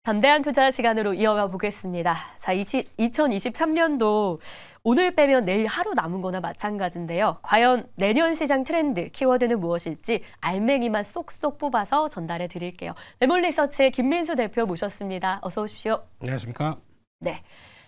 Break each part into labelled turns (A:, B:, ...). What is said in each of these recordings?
A: 담대한 투자 시간으로 이어가 보겠습니다. 자, 2023년도 오늘 빼면 내일 하루 남은 거나 마찬가지인데요. 과연 내년 시장 트렌드, 키워드는 무엇일지 알맹이만 쏙쏙 뽑아서 전달해 드릴게요. 레몬리서치의 김민수 대표 모셨습니다. 어서 오십시오.
B: 안녕하십니까?
A: 네.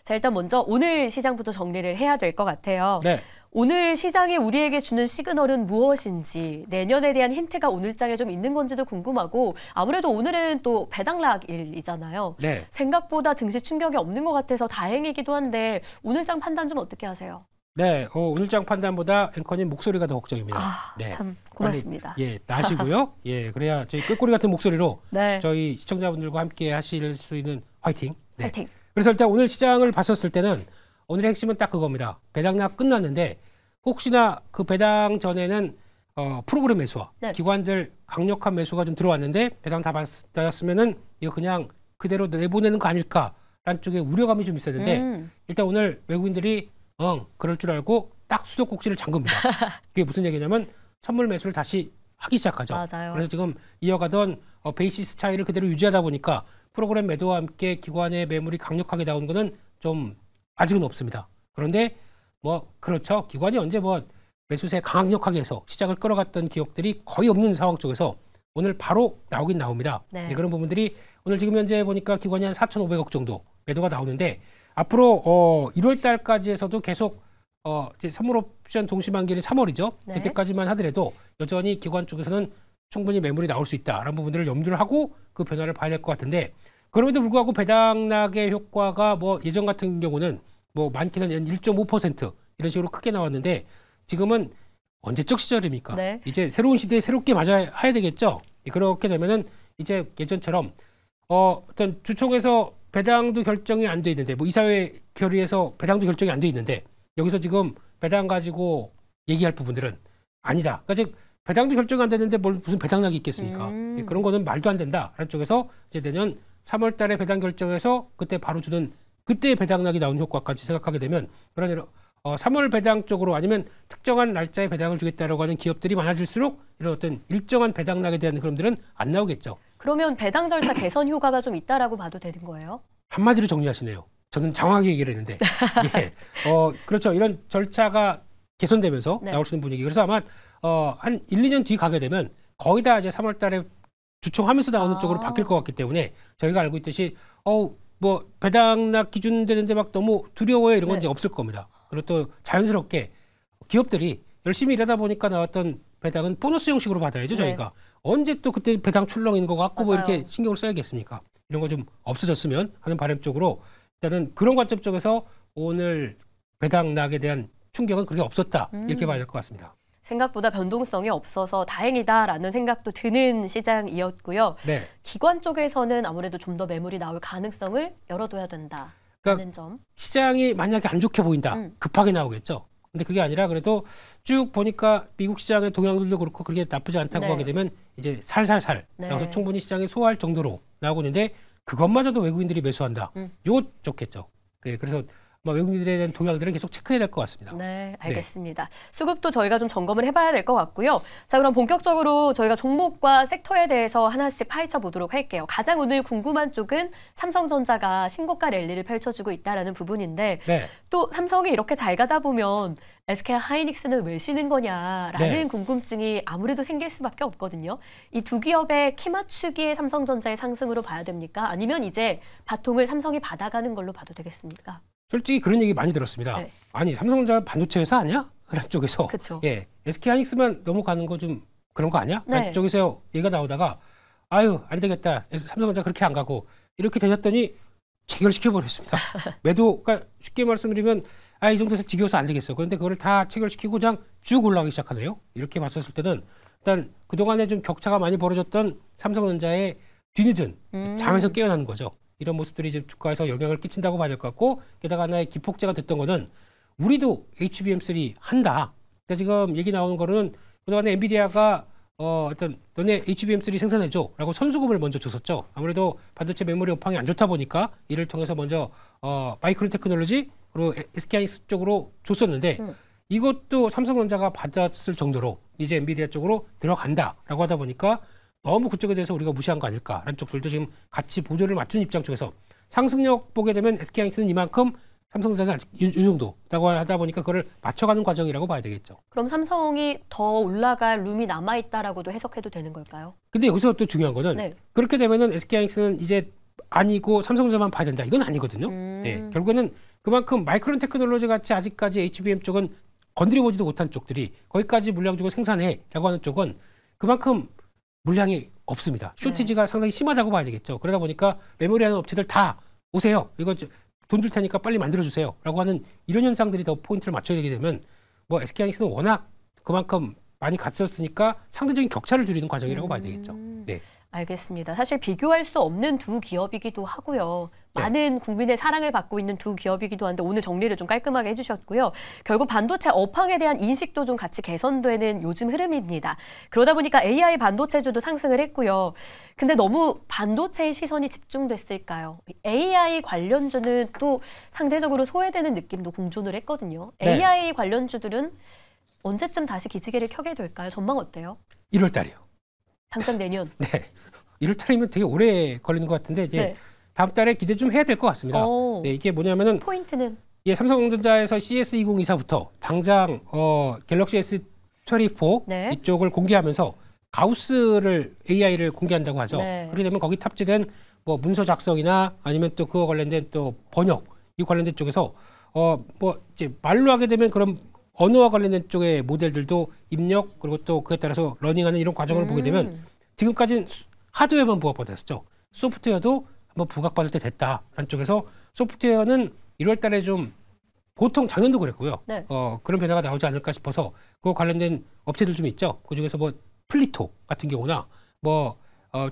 A: 자, 일단 먼저 오늘 시장부터 정리를 해야 될 것 같아요.
B: 네.
A: 오늘 시장이 우리에게 주는 시그널은 무엇인지, 내년에 대한 힌트가 오늘장에 좀 있는 건지도 궁금하고, 아무래도 오늘은 또 배당락일이잖아요.
B: 네.
A: 생각보다 증시 충격이 없는 것 같아서 다행이기도 한데 오늘장 판단 좀 어떻게 하세요?
B: 네, 오늘장 판단보다 앵커님 목소리가 더 걱정입니다.
A: 네. 참 고맙습니다.
B: 빨리, 나시고요. 예, 그래야 저희 꾀꼬리 같은 목소리로
A: 네.
B: 저희 시청자분들과 함께 하실 수 있는 화이팅. 네.
A: 화이팅.
B: 그래서 일단 오늘 시장을 봤었을 때는 오늘의 핵심은 딱 그겁니다. 배당락 끝났는데 혹시나 그 배당 전에는 프로그램 매수와
A: 네.
B: 기관들 강력한 매수가 좀 들어왔는데 배당 다 받았으면은 이거 그냥 그대로 내보내는 거 아닐까라는 쪽에 우려감이 좀 있었는데 일단 오늘 외국인들이 그럴 줄 알고 딱 수도꼭지를 잠급니다. 그게 무슨 얘기냐면 선물 매수를 다시 하기 시작하죠.
A: 맞아요.
B: 그래서 지금 이어가던 베이시스 차이를 그대로 유지하다 보니까 프로그램 매도와 함께 기관의 매물이 강력하게 나오는 거는 좀 아직은 없습니다. 그런데 뭐 그렇죠. 기관이 언제 뭐 매수세 강력하게 해서 시장을 끌어갔던 기업들이 거의 없는 상황 쪽에서 오늘 바로 나오긴 나옵니다.
A: 네.
B: 네, 그런 부분들이 오늘 지금 현재 보니까 기관이 한 4,500억 정도 매도가 나오는데 앞으로 1월 달까지에서도 계속 이제 선물 옵션 동시만기일이 3월이죠.
A: 네.
B: 그때까지만 하더라도 여전히 기관 쪽에서는 충분히 매물이 나올 수 있다라는 부분들을 염두를 하고 그 변화를 봐야 될 것 같은데 그럼에도 불구하고 배당락의 효과가 뭐 예전 같은 경우는 뭐 많게는 1.5% 이런 식으로 크게 나왔는데 지금은 언제적 시절입니까?
A: 네.
B: 이제 새로운 시대에 새롭게 맞아야 되겠죠. 그렇게 되면은 이제 예전처럼 어떤 주총에서 배당도 결정이 안 돼 있는데 뭐 이사회 결의에서 배당도 결정이 안 돼 있는데 여기서 지금 배당 가지고 얘기할 부분들은 아니다. 그러니까 즉 배당도 결정이 안 됐는데 뭘 무슨 배당락이 있겠습니까? 그런 거는 말도 안 된다라는 쪽에서 이제 내년 3월 달에 배당 결정해서 그때 바로 주는 그때 배당락이 나오는 효과까지 생각하게 되면 그런 3월 배당 쪽으로 아니면 특정한 날짜에 배당을 주겠다라고 하는 기업들이 많아질수록 이런 어떤 일정한 배당락에 대한 흐름들은 안 나오겠죠.
A: 그러면 배당 절차 개선 효과가 좀 있다라고 봐도 되는 거예요?
B: 한마디로 정리하시네요. 저는 장황하게 얘기를 했는데. 예. 그렇죠. 이런 절차가 개선되면서
A: 네.
B: 나올 수 있는 분위기. 그래서 아마 한 1, 2년 뒤 가게 되면 거의 다 이제 3월 달에 주총하면서 나오는 쪽으로 바뀔 것 같기 때문에 저희가 알고 있듯이 뭐 배당락 기준 되는데 막 너무 두려워요 이런 건 이제 없을 겁니다. 그리고 또 자연스럽게 기업들이 열심히 일하다 보니까 나왔던 배당은 보너스 형식으로 받아야죠. 저희가 언제 또 그때 배당 출렁이는 거 갖고 뭐 이렇게 신경을 써야겠습니까? 이런 거 좀 없어졌으면 하는 바람 쪽으로 일단은 그런 관점 쪽에서 오늘 배당락에 대한 충격은 그렇게 없었다 이렇게 봐야 될 것 같습니다.
A: 생각보다 변동성이 없어서 다행이다라는 생각도 드는 시장이었고요.
B: 네.
A: 기관 쪽에서는 아무래도 좀 더 매물이 나올 가능성을 열어둬야 된다라는
B: 그러니까
A: 점.
B: 시장이 만약에 안 좋게 보인다. 급하게 나오겠죠. 근데 그게 아니라 그래도 쭉 보니까 미국 시장의 동향들도 그렇고 그렇게 나쁘지 않다고 하게 되면 이제 살살살 나와서 충분히 시장에 소화할 정도로 나오고 있는데 그것마저도 외국인들이 매수한다. 이거 좋겠죠. 그래서 외국인들에 대한 동향들은 계속 체크해야 될 것 같습니다.
A: 네, 알겠습니다. 수급도 저희가 좀 점검을 해봐야 될 것 같고요. 자, 그럼 본격적으로 저희가 종목과 섹터에 대해서 하나씩 파헤쳐 보도록 할게요. 가장 오늘 궁금한 쪽은 삼성전자가 신고가 랠리를 펼쳐주고 있다는 부분인데 또 삼성이 이렇게 잘 가다 보면 SK 하이닉스는 왜 쉬는 거냐라는 궁금증이 아무래도 생길 수밖에 없거든요. 이 두 기업의 키 맞추기의 삼성전자의 상승으로 봐야 됩니까? 아니면 이제 바통을 삼성이 받아가는 걸로 봐도 되겠습니까?
B: 솔직히 그런 얘기 많이 들었습니다. 아니 삼성전자 반도체 회사 아니야? 그런 쪽에서 SK 하이닉스만 넘어가는 거 좀 그런 거 아니야? 그런 쪽에서 얘기가 나오다가 아유 안 되겠다. 삼성전자 그렇게 안 가고 이렇게 되셨더니 체결시켜버렸습니다. 매도가 쉽게 말씀드리면 이 정도에서 지겨워서 안 되겠어. 그런데 그걸 다 체결시키고 그냥 쭉 올라가기 시작하네요. 이렇게 봤었을 때는 일단 그동안에 좀 격차가 많이 벌어졌던 삼성전자의 뒤늦은 잠에서 깨어나는 거죠. 이런 모습들이 지금 주가에서 영향을 끼친다고 봐야 될 것 같고 게다가 하나의 기폭제가 됐던 거는 우리도 HBM3 한다. 근데 지금 얘기 나오는 거는 그동안에 엔비디아가 일단 너네 HBM3 생산해줘 라고 선수급을 먼저 줬었죠. 아무래도 반도체 메모리 업황이 안 좋다 보니까 이를 통해서 먼저 마이크론 테크놀로지 그리고 SK하이닉스 쪽으로 줬었는데 이것도 삼성전자가 받았을 정도로 이제 엔비디아 쪽으로 들어간다라고 하다 보니까 너무 그쪽에 대해서 우리가 무시한 거 아닐까라는 쪽들도 지금 같이 보조를 맞춘 입장 쪽에서 상승력 보게 되면 SK하이닉스는 이만큼 삼성전자는 아직 이 정도라고 하다 보니까 그걸 맞춰가는 과정이라고 봐야 되겠죠.
A: 그럼 삼성이 더 올라갈 룸이 남아있다라고도 해석해도 되는 걸까요?
B: 근데 여기서 또 중요한 거는
A: 네.
B: 그렇게 되면은 SK하이닉스는 이제 아니고 삼성전자만 봐야 된다. 이건 아니거든요. 네, 결국에는 그만큼 마이크론 테크놀로지 같이 아직까지 HBM 쪽은 건드려보지도 못한 쪽들이 거기까지 물량 주고 생산해라고 하는 쪽은 그만큼 물량이 없습니다. 쇼티지가 네. 상당히 심하다고 봐야 되겠죠. 그러다 보니까 메모리 하는 업체들 다 오세요. 이거 돈 줄 테니까 빨리 만들어주세요. 라고 하는 이런 현상들이 더 포인트를 맞춰야 되게 되면 뭐 SK하이닉스는 워낙 그만큼 많이 갔었으니까 상대적인 격차를 줄이는 과정이라고 봐야 되겠죠. 네.
A: 알겠습니다. 사실 비교할 수 없는 두 기업이기도 하고요. 네. 많은 국민의 사랑을 받고 있는 두 기업이기도 한데 오늘 정리를 좀 깔끔하게 해주셨고요. 결국 반도체 업황에 대한 인식도 좀 같이 개선되는 요즘 흐름입니다. 그러다 보니까 AI 반도체주도 상승을 했고요. 근데 너무 반도체의 시선이 집중됐을까요? AI 관련주는 또 상대적으로 소외되는 느낌도 공존을 했거든요. 네. AI 관련주들은 언제쯤 다시 기지개를 켜게 될까요? 전망 어때요?
B: 1월 달이요.
A: 당장 내년.
B: 네. 1월 달이면 되게 오래 걸리는 것 같은데 이제 네. 다음 달에 기대 좀 해야 될 것 같습니다. 네, 이게 뭐냐면은
A: 포인트는
B: 삼성전자에서 CS2024부터 당장 갤럭시 S24 네. 이쪽을 공개하면서 가우스를 AI를 공개한다고 하죠. 네. 그렇게 되면 거기 탑재된 뭐 문서 작성이나 아니면 또 그거 관련된 또 번역 이 관련된 쪽에서 뭐 이제 말로 하게 되면 그런 언어와 관련된 쪽의 모델들도 입력 그리고 또 그에 따라서 러닝하는 이런 과정을 보게 되면 지금까지는 하드웨어만 부각받았었죠. 소프트웨어도 한번 부각받을 때 됐다라는 쪽에서 소프트웨어는 1월 달에 좀 보통 작년도 그랬고요. 네. 그런 변화가 나오지 않을까 싶어서 그거 관련된 업체들 좀 있죠. 그중에서 뭐 플리토 같은 경우나 뭐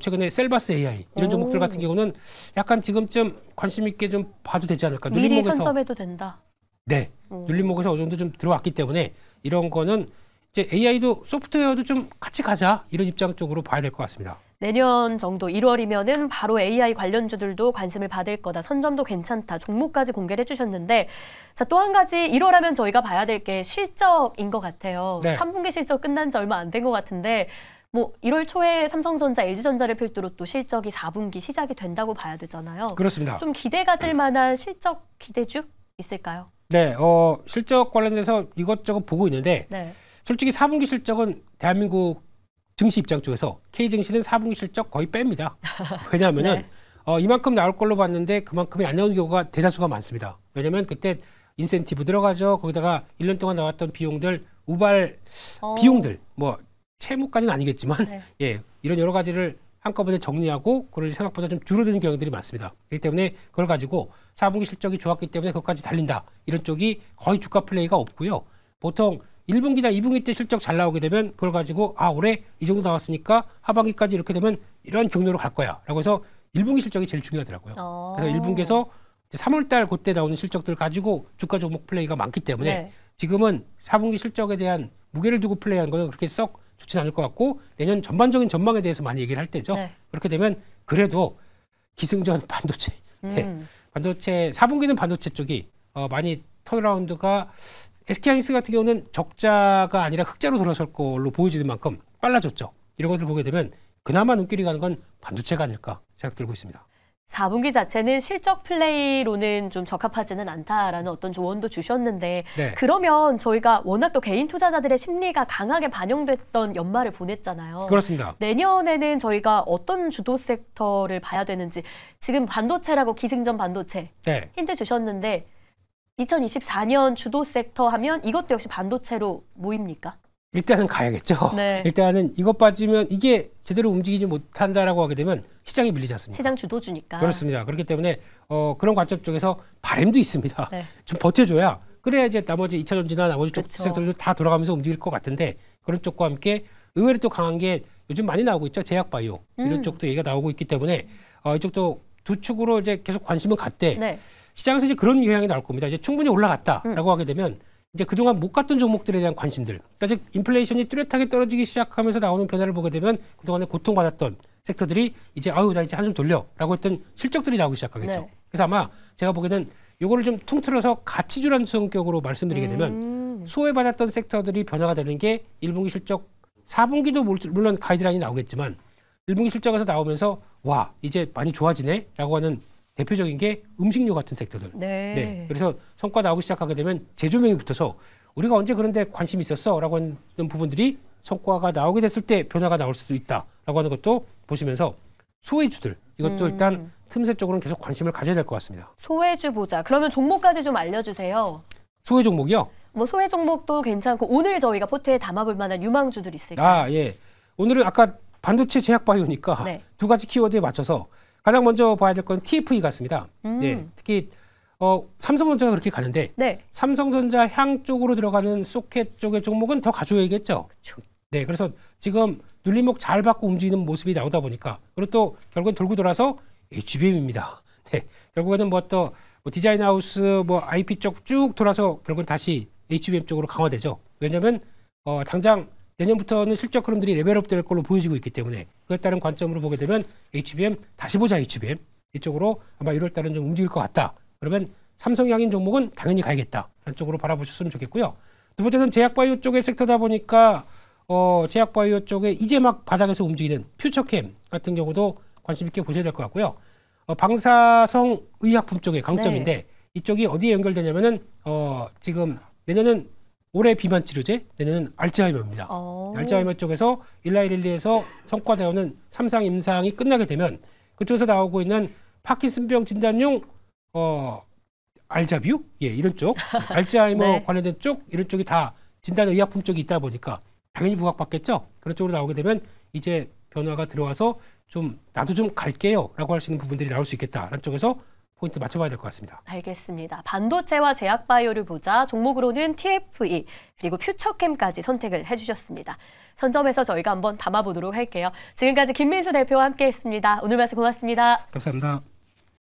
B: 최근에 셀바스 AI 이런 종목들 같은 경우는 약간 지금쯤 관심 있게 좀 봐도 되지 않을까.
A: 미리 선점해도 된다.
B: 네. 눌림목에서 어느 정도 좀 들어왔기 때문에 이런 거는 이제 AI도 소프트웨어도 좀 같이 가자 이런 입장 쪽으로 봐야 될 것 같습니다.
A: 내년 정도 1월이면은 바로 AI 관련주들도 관심을 받을 거다. 선점도 괜찮다. 종목까지 공개를 해주셨는데 자, 또 한 가지 1월하면 저희가 봐야 될 게 실적인 것 같아요. 네. 3분기 실적 끝난 지 얼마 안 된 것 같은데 뭐 1월 초에 삼성전자, LG전자를 필두로 또 실적이 4분기 시작이 된다고 봐야 되잖아요.
B: 그렇습니다.
A: 좀 기대 가질 만한 실적 기대주 있을까요?
B: 네, 실적 관련해서 이것저것 보고 있는데 네. 솔직히 4분기 실적은 대한민국 증시 입장 쪽에서 K증시는 4분기 실적 거의 뺍니다. 왜냐하면은 네. 이만큼 나올 걸로 봤는데 그만큼이 안 나오는 경우가 대다수가 많습니다. 왜냐하면 그때 인센티브 들어가죠. 거기다가 1년 동안 나왔던 비용들, 우발 비용들, 뭐 채무까지는 아니겠지만 네. 예, 이런 여러 가지를 한꺼번에 정리하고 그걸 생각보다 좀 줄어드는 경향들이 많습니다. 그렇기 때문에 그걸 가지고 4분기 실적이 좋았기 때문에 그것까지 달린다. 이런 쪽이 거의 주가 플레이가 없고요. 보통 1분기나 2분기 때 실적 잘 나오게 되면 그걸 가지고 올해 이 정도 나왔으니까 하반기까지 이렇게 되면 이런 경로로 갈 거야. 라고 해서 1분기 실적이 제일 중요하더라고요. 그래서 1분기에서 3월 달 그때 나오는 실적들 가지고 주가 종목 플레이가 많기 때문에 네. 지금은 4분기 실적에 대한 무게를 두고 플레이하는 거는 그렇게 썩 좋지는 않을 것 같고 내년 전반적인 전망에 대해서 많이 얘기를 할 때죠. 네. 그렇게 되면 그래도 기승전 반도체. 네. 반도체 4분기는 반도체 쪽이 많이 턴어라운드가 SK하이닉스 같은 경우는 적자가 아니라 흑자로 돌아설 걸로 보여지는 만큼 빨라졌죠. 이런 것들 보게 되면 그나마 눈길이 가는 건 반도체가 아닐까 생각 들고 있습니다.
A: 4분기 자체는 실적 플레이로는 좀 적합하지는 않다라는 어떤 조언도 주셨는데 네. 그러면 저희가 워낙 또 개인 투자자들의 심리가 강하게 반영됐던 연말을 보냈잖아요.
B: 그렇습니다.
A: 내년에는 저희가 어떤 주도 섹터를 봐야 되는지 지금 반도체라고 기승전 반도체 네. 힌트 주셨는데 2024년 주도 섹터 하면 이것도 역시 반도체로 모입니까?
B: 일단은 가야겠죠. 네. 일단은 이것 빠지면 이게 제대로 움직이지 못한다라고 하게 되면 시장이 밀리지 않습니까?
A: 시장 주도주니까.
B: 그렇습니다. 그렇기 때문에 그런 관점 쪽에서 바람도 있습니다. 네. 좀 버텨줘야 그래야 이제 나머지 2차 전지나 나머지 쪽 섹터들도 다 돌아가면서 움직일 것 같은데 그런 쪽과 함께 의외로 또 강한 게 요즘 많이 나오고 있죠. 제약바이오 이런 쪽도 얘기가 나오고 있기 때문에 이쪽도 두 축으로 이제 계속 관심을 갖되 네. 시장에서 이제 그런 경향이 나올 겁니다. 이제 충분히 올라갔다라고 하게 되면 이제 그동안 못 갔던 종목들에 대한 관심들. 그러니까 즉 인플레이션이 뚜렷하게 떨어지기 시작하면서 나오는 변화를 보게 되면 그동안에 고통받았던 섹터들이 이제 나 이제 한숨 돌려라고 했던 실적들이 나오기 시작하겠죠. 네. 그래서 아마 제가 보기에는 요거를 좀 퉁틀어서 가치주라는 성격으로 말씀드리게 되면 소외받았던 섹터들이 변화가 되는 게 1분기 실적 4분기도 물론 가이드라인이 나오겠지만 1분기 실적에서 나오면서 와 이제 많이 좋아지네라고 하는 대표적인 게 음식료 같은 섹터들. 네. 그래서 성과 나오기 시작하게 되면 재조명이 붙어서 우리가 언제 그런데 관심 있었어라고 하는 부분들이 성과가 나오게 됐을 때 변화가 나올 수도 있다라고 하는 것도 보시면서 소외주들 이것도 일단 틈새 쪽으로는 계속 관심을 가져야 될 것 같습니다.
A: 소외주 보자. 그러면 종목까지 좀 알려주세요.
B: 소외 종목이요?
A: 뭐 소외 종목도 괜찮고 오늘 저희가 포트에 담아볼 만한 유망주들 있을까요?
B: 예. 오늘은 아까 반도체 제약바이오니까 두 가지 키워드에 맞춰서 가장 먼저 봐야 될 건 TFE 같습니다. 네, 특히 삼성전자가 그렇게 가는데 삼성전자 향 쪽으로 들어가는 소켓 쪽의 종목은 더 가져야겠죠. 그쵸. 네, 그래서 지금 눌림목 잘 받고 움직이는 모습이 나오다 보니까 그리고 또 결국엔 돌고 돌아서 HBM입니다. 네, 결국에는 또 디자인 하우스 IP 쪽 쭉 돌아서 결국은 다시 HBM 쪽으로 강화되죠. 왜냐하면 당장 내년부터는 실적 흐름들이 레벨업 될 걸로 보여지고 있기 때문에 그에 따른 관점으로 보게 되면 HBM 다시 보자 HBM 이쪽으로 아마 1월 달은 좀 움직일 것 같다. 그러면 삼성향인 종목은 당연히 가야겠다. 라는 쪽으로 바라보셨으면 좋겠고요. 두 번째는 제약바이오 쪽의 섹터다 보니까 제약바이오 쪽에 이제 막 바닥에서 움직이는 퓨처캠 같은 경우도 관심 있게 보셔야 될 것 같고요. 방사성 의약품 쪽의 강점인데 이쪽이 어디에 연결되냐면은 지금 내년은 올해 비만 치료제, 내년은 알츠하이머입니다. 알츠하이머 쪽에서 일라이릴리에서 성과되어오는 3상 임상이 끝나게 되면 그쪽에서 나오고 있는 파킨슨병 진단용 알자뷰? 이런 쪽, 알츠하이머 관련된 쪽, 이런 쪽이 다 진단 의약품 쪽이 있다 보니까 당연히 부각받겠죠. 그런 쪽으로 나오게 되면 이제 변화가 들어와서 좀 나도 좀 갈게요 라고 할 수 있는 부분들이 나올 수 있겠다라는 쪽에서 포인트 맞춰봐야 될 것 같습니다.
A: 알겠습니다. 반도체와 제약바이오를 보자 종목으로는 TFE 그리고 퓨처캠까지 선택을 해주셨습니다. 선점해서 저희가 한번 담아보도록 할게요. 지금까지 김민수 대표와 함께했습니다. 오늘 말씀 고맙습니다.
B: 감사합니다.